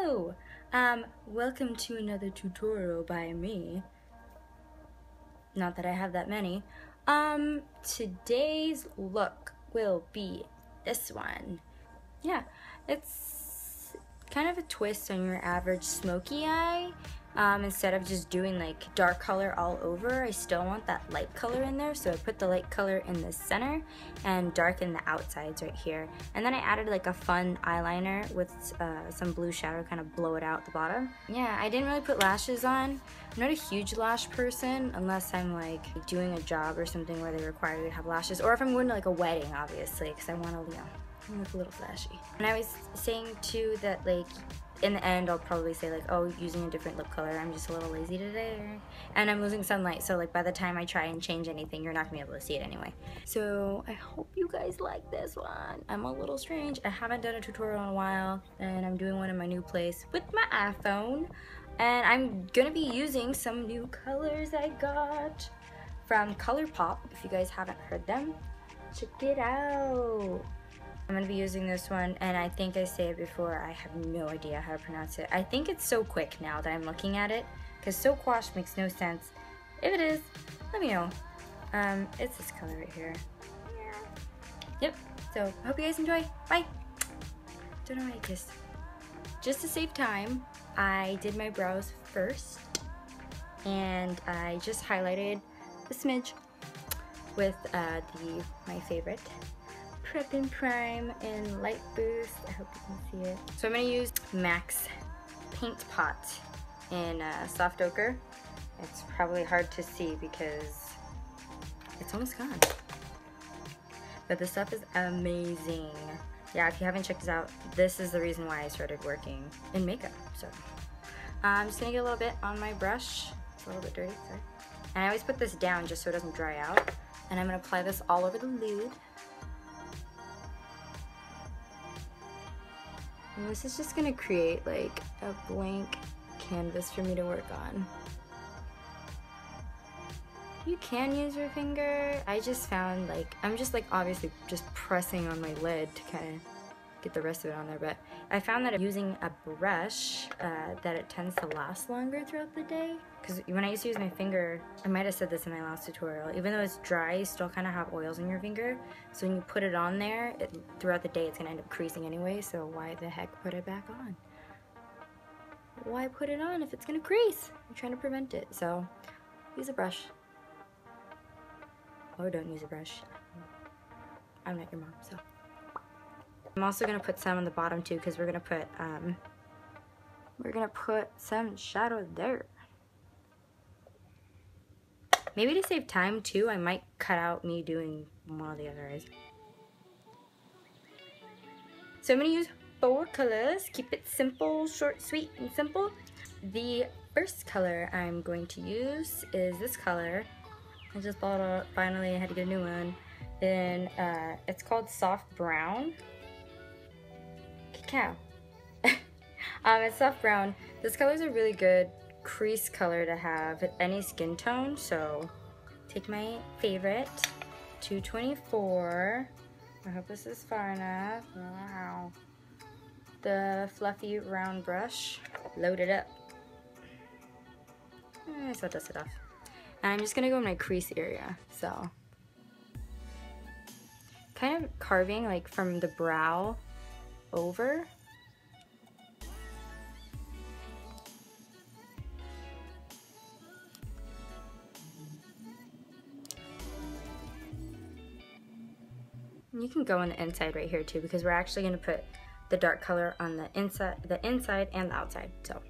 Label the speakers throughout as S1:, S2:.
S1: Hello! Welcome to another tutorial by me. Not that I have that many. Today's look will be this one. Yeah, it's kind of a twist on your average smoky eye. Instead of just doing like dark color all over, I still want that light color in there, so I put the light color in the center and darken the outsides right here. And then I added like a fun eyeliner with some blue shadow, kind of blow it out the bottom. Yeah, I didn't really put lashes on. I'm not a huge lash person unless I'm like doing a job or something where they require you to have lashes, or if I'm going to like a wedding, obviously, because I want to, you know, look a little flashy. And I was saying too that like in the end I'll probably say like, oh, using a different lip color, I'm just a little lazy today, and I'm losing sunlight, so like by the time I try and change anything, you're not gonna be able to see it anyway. So I hope you guys like this one. I'm a little strange. I haven't done a tutorial in a while, and I'm doing one in my new place with my iPhone, and I'm gonna be using some new colors I got from ColourPop. If you guys haven't heard them, check it out. I'm gonna be using this one, and I think I say it before, I have no idea how to pronounce it. I think it's So Quick now that I'm looking at it, because So Quash makes no sense. If it is, let me know. It's this color right here. Yep, so I hope you guys enjoy. Bye! Don't know why I kissed. Just to save time, I did my brows first, and I just highlighted a smidge with my favorite Prep and Prime in Light Boost. I hope you can see it. So I'm going to use MAC's Paint Pot in Soft Ochre. It's probably hard to see because it's almost gone. But this stuff is amazing. Yeah, if you haven't checked this out, this is the reason why I started working in makeup. So I'm just going to get a little bit on my brush. It's a little bit dirty, sorry. And I always put this down just so it doesn't dry out. And I'm going to apply this all over the lid. And this is just gonna create like a blank canvas for me to work on. You can use your finger. I just found like, I'm just like obviously just pressing on my lid to kind of get the rest of it on there, but I found that using a brush, that it tends to last longer throughout the day. Because when I used to use my finger, I might have said this in my last tutorial, even though it's dry, you still kind of have oils in your finger. So when you put it on there, throughout the day it's going to end up creasing anyway, so why the heck put it back on? Why put it on if it's going to crease? I'm trying to prevent it, so use a brush. Or don't use a brush. I'm not your mom, so. I'm also gonna put some on the bottom too, because we're gonna put some shadow there. Maybe to save time too, I might cut out me doing one of the other eyes. So I'm gonna use 4 colors. Keep it simple, short, sweet, and simple. The first color I'm going to use is this color. I just bought it. Finally, I had to get a new one. And it's called Soft Brown. Cacao. It's soft brown. This color is a really good crease color to have at any skin tone. So take my favorite 224. I hope this is far enough. Wow. The fluffy round brush. Load it up. So dust it off. And I'm just gonna go in my crease area. So kind of carving like from the brow over. And you can go on the inside right here too, because we're actually going to put the dark color on the inside and the outside. So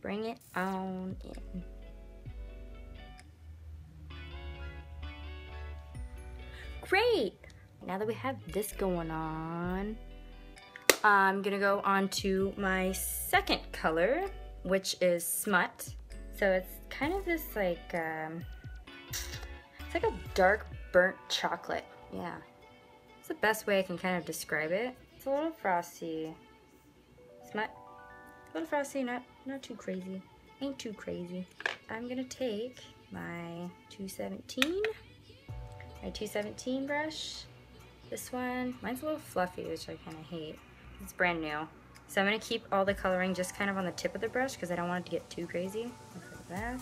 S1: bring it on in. Great! Now that we have this going on, I'm gonna go on to my second color, which is Smut. So it's kind of this like, it's like a dark burnt chocolate. Yeah, it's the best way I can kind of describe it. It's a little frosty. Smut, a little frosty, not too crazy. Ain't too crazy. I'm gonna take my 217 brush. This one, mine's a little fluffy, which I kind of hate. It's brand new, So I'm going to keep all the coloring just kind of on the tip of the brush because I don't want it to get too crazy. Like that.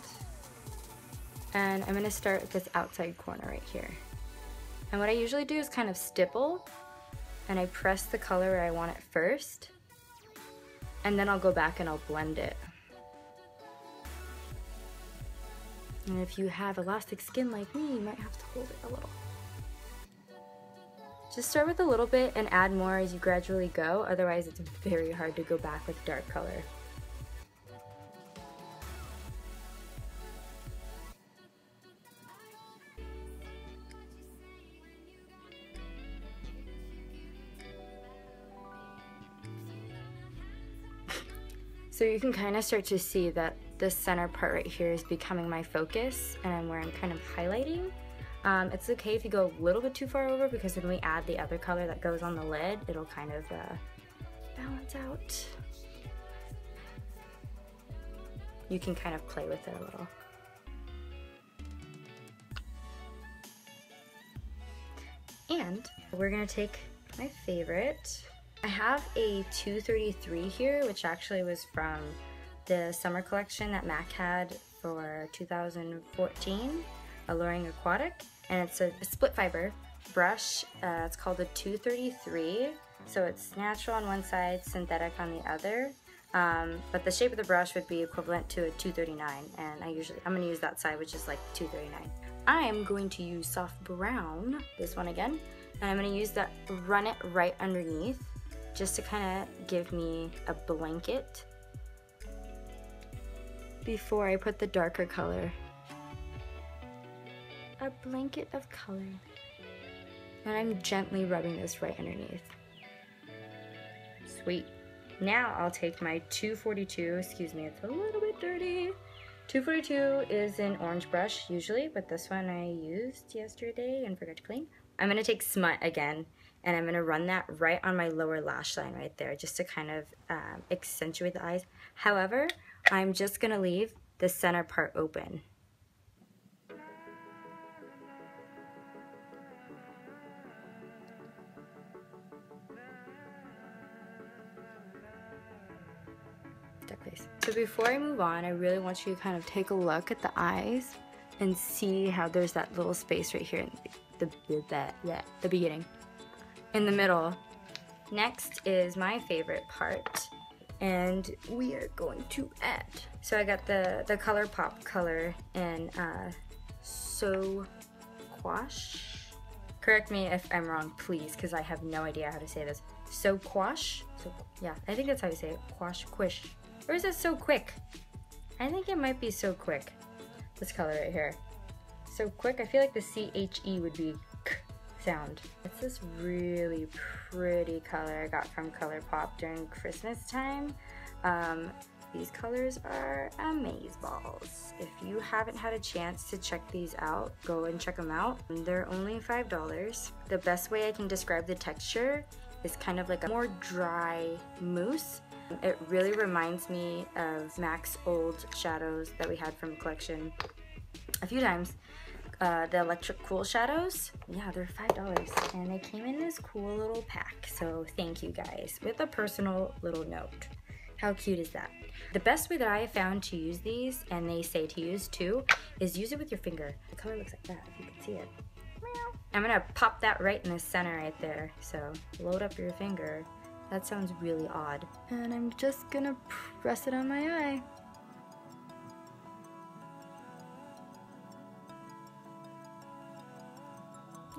S1: And I'm going to start with this outside corner right here. And what I usually do is kind of stipple, and I press the color where I want it first, and then I'll go back and I'll blend it. And if you have elastic skin like me, you might have to hold it a little. Just start with a little bit and add more as you gradually go, otherwise it's very hard to go back with dark color. So you can kind of start to see that this center part right here is becoming my focus, and where I'm kind of highlighting. It's okay if you go a little bit too far over, because when we add the other color that goes on the lid, it'll kind of balance out. You can kind of play with it a little. And we're gonna take my favorite. I have a 233 here, which actually was from the summer collection that MAC had for 2014. Alluring Aquatic, and it's a split fiber brush. It's called a 233, so it's natural on one side, synthetic on the other, but the shape of the brush would be equivalent to a 239, and I'm going to use that side, which is like 239. I'm going to use soft brown, this one again, and I'm going to use that, run it right underneath, just to kind of give me a blanket before I put the darker color. A blanket of color. And I'm gently rubbing this right underneath. Sweet. Now I'll take my 242, excuse me, it's a little bit dirty. 242 is an orange brush usually, but this one I used yesterday and forgot to clean. I'm gonna take Smut again, and I'm gonna run that right on my lower lash line right there, just to kind of accentuate the eyes. However, I'm just gonna leave the center part open. So before I move on, I really want you to kind of take a look at the eyes and see how there's that little space right here in the beginning. In the middle. Next is my favorite part, and we are going to add. So I got the ColourPop color in So Quiche. Correct me if I'm wrong, please, because I have no idea how to say this. So Quiche? So, yeah, I think that's how you say it. Quiche. Or is it So Quick? I think it might be So Quick. This color right here. So Quick, I feel like the C-H-E would be K sound. It's this really pretty color I got from ColourPop during Christmas time. These colors are amazeballs. If you haven't had a chance to check these out, go and check them out. They're only $5. The best way I can describe the texture is kind of like a more dry mousse. It really reminds me of MAC's old shadows that we had from the collection a few times. The Electric Cool shadows, yeah, they're $5, and they came in this cool little pack, so thank you guys, with a personal little note. How cute is that? The best way that I have found to use these, and they say to use too, is use it with your finger. The color looks like that, if you can see it. I'm gonna pop that right in the center right there, so load up your finger. That sounds really odd. And I'm just gonna press it on my eye.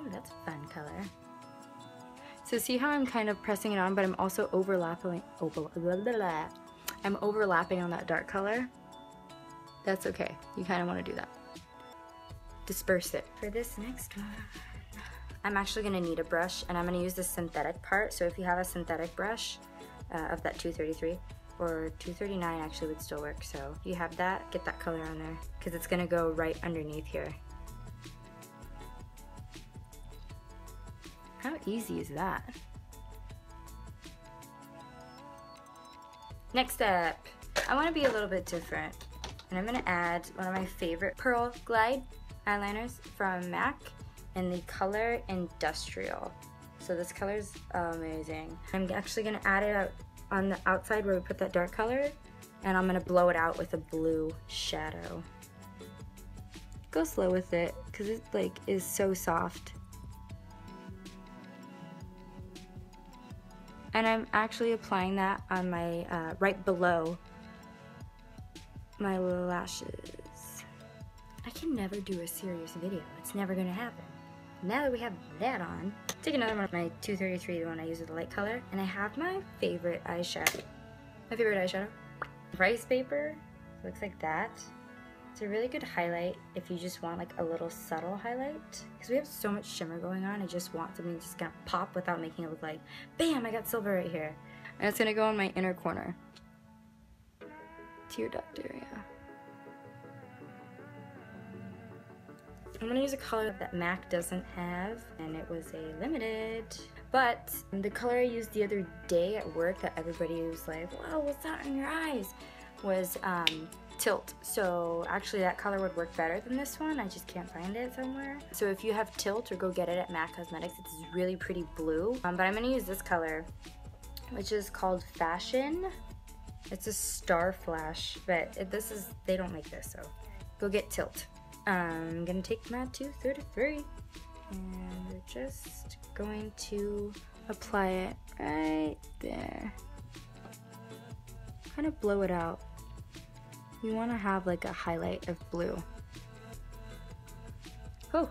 S1: Ooh, that's a fun color. So see how I'm kind of pressing it on, but I'm also overlapping. I'm overlapping on that dark color. That's okay. You kind of want to do that. Disperse it. For this next one, I'm actually going to need a brush, and I'm going to use the synthetic part. So if you have a synthetic brush of that 233 or 239 actually would still work. So if you have that, get that color on there because it's going to go right underneath here. How easy is that? Next up, I want to be a little bit different, and I'm going to add one of my favorite Pearl Glide eyeliners from MAC in the color Industrial. So this color is amazing. I'm actually going to add it out on the outside where we put that dark color, and I'm gonna blow it out with a blue shadow. Go slow with it, because it like is so soft. And I'm actually applying that on my, right below my lashes. I can never do a serious video. It's never gonna happen. Now that we have that on, take another one of my 233, the one I use with the light color, and I have my favorite eyeshadow. My favorite eyeshadow, Ricepaper. Looks like that. It's a really good highlight if you just want like a little subtle highlight. Because we have so much shimmer going on, I just want something that's just gonna pop without making it look like, bam, I got silver right here. And it's gonna go in my inner corner. Tear duct area. I'm gonna use a color that MAC doesn't have, and it was a limited. But the color I used the other day at work that everybody was like, wow, what's that in your eyes? Was Tilt. So actually that color would work better than this one. I just can't find it somewhere. So if you have Tilt, or go get it at MAC Cosmetics, it's really pretty blue. But I'm gonna use this color, which is called Fashion. It's a star flash, but they don't make this, so go get Tilt. I'm gonna take my 233 and we're just going to apply it right there. Kind of blow it out. You want to have like a highlight of blue. Oh.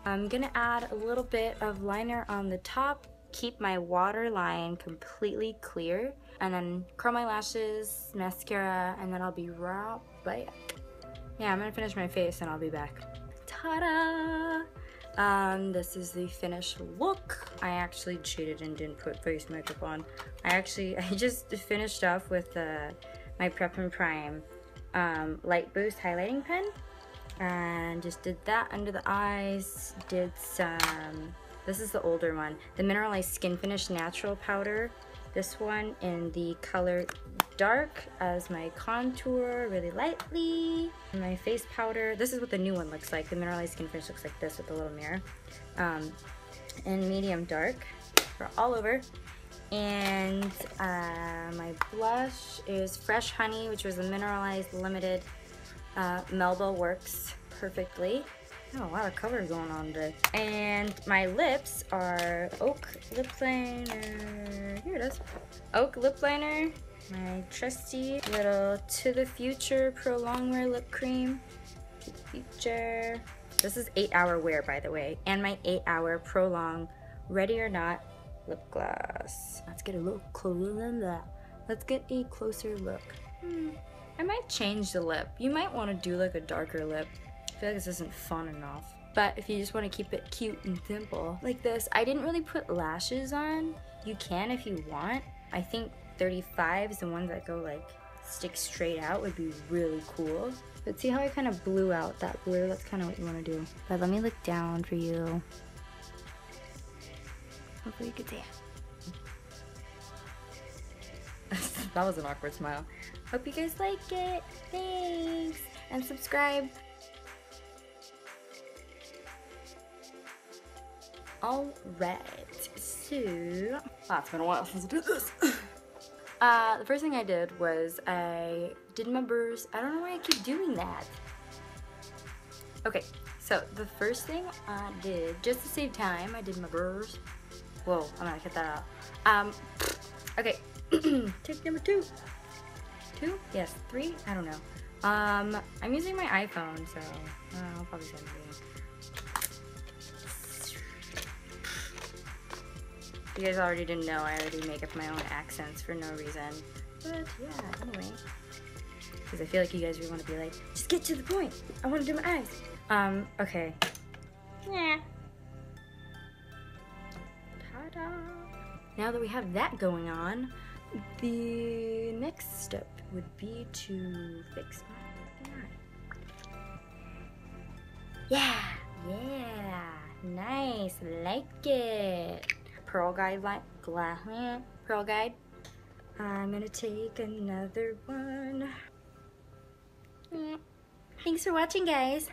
S1: I'm gonna add a little bit of liner on the top, keep my waterline completely clear, and then curl my lashes, mascara, and then I'll be right back. Yeah, I'm gonna finish my face and I'll be back. Ta-da! This is the finished look. I actually cheated and didn't put face makeup on. I just finished off with my Prep and Prime Light Boost highlighting pen, and just did that under the eyes. Did some, this is the older one, the Mineralized Skin Finish Natural Powder. This one in the color Dark as my contour, really lightly. And my face powder, this is what the new one looks like. The Mineralized Skin Finish looks like this with a little mirror. In medium dark for all over. And my blush is Fresh Honey, which was a mineralized limited. Melba works perfectly. Oh, a lot of color going on today. And my lips are Oak Lip Liner. Here it is. Oak Lip Liner. My trusty little To The Future Pro Longwear Lip Cream. To the Future. This is 8-hour wear, by the way. And my 8-hour Pro Long Ready or Not lip gloss. Let's get a little closer than that. Let's get a closer look. I might change the lip. You might want to do like a darker lip. I feel like this isn't fun enough. But if you just want to keep it cute and simple, like this. I didn't really put lashes on. You can if you want. I think 35s, the ones that go like stick straight out, would be really cool. But see how I kind of blew out that blue? That's kind of what you want to do. But let me look down for you. Hopefully you can see it. That was an awkward smile. Hope you guys like it. Thanks. And subscribe. Alright, so it's been a while since I did this. The first thing I did was I did my burrs. I don't know why I keep doing that. Okay, so the first thing I did, just to save time, I did my burrs. Whoa, I'm gonna cut that out. Okay, tip number 2. 2? Yes, 3? I don't know. I'm using my iPhone, so I'll probably send it to you. You guys already didn't know, I already make up my own accents for no reason. But yeah, anyway. Because I feel like you guys really want to be like, just get to the point. I want to do my eyes. Okay. Yeah. Ta-da. Now that we have that going on, the next step would be to fix my eye. Yeah. Yeah. Nice. Like it. Pearl guide, pearl guide. I'm gonna take another one. Thanks for watching, guys.